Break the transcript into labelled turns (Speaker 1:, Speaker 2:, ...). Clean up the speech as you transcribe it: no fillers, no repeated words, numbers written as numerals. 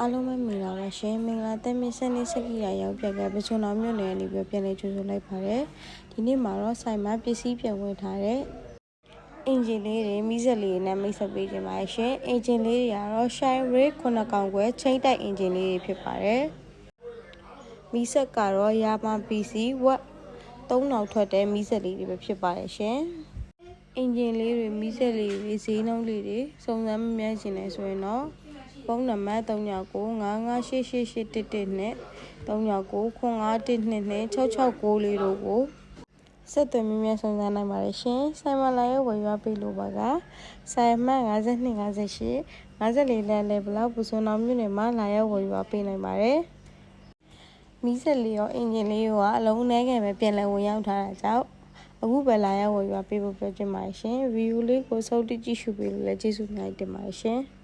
Speaker 1: အားလုံးပဲမင်္ဂလာပါရှင်မင်္ဂလာသက်မင်းစနေစကီရရောက်ပြကပချုံတော်မြို့နယ်ကနေပြီးပြန်လည်ကြိုဆိုလိုက်ပါတယ်ဒီနေ့မှာတော့ဆိုင်မှာပစ္စည်းပြန်ဝင်ထားတဲ့အင်ဂျင်လေးတွေမိစက်လေးနဲ့မိတ်ဆက်ပေးခြင်းပါရှင်အင်ဂျင်လေးတွေကတော့ Shine Ray 9 ကောင်ခွဲချိန်တိုက်အင်ဂျင်လေးတွေဖြစ်ပါတယ်မိစက်ကတော့ Yamaha PC Watt 3000ထွက်တဲ့မိစက်လေးတွေပဲဖြစ်ပါတယ်ရှင်အင်ဂျင်လေးတွေမိစက်လေးတွေဈေးနှုန်းလေးတွေစုံစမ်းမမြင်ချင်တယ်ဆိုရင်တော့ဖုန်းနံပါတ်39958881နဲ့3995122669လေးတို့ကိုဆက်သွယ်မြင်စုံစမ်းနိုင်ပါတယ်ရှင်။ဆိုင်မလာရဲ့ဝယ်ရွာပေးလို့ပါကဆိုင်မှတ်5258 54လမ်းလေဘလောက်ပူစွန်အောင်မြို့နယ်မှာလာရောက်ဝယ်ရွာပေးနိုင်ပါတယ်။မီးစက်လေးရောအင်ဂျင်လေးရောအလုံးအနည်းငယ်ပဲပြန်လည်ဝင်ရောက်ထားတာကြောင့်အခုပဲလာရောက်ဝယ်ရွာပေးဖို့ပြောချင်ပါတယ်ရှင်။ဗီဒီယိုလေးကိုစောင့်ကြည့်ရှုပေးလို့လည်းကျေးဇူးများတင်ပါတယ်ရှင်။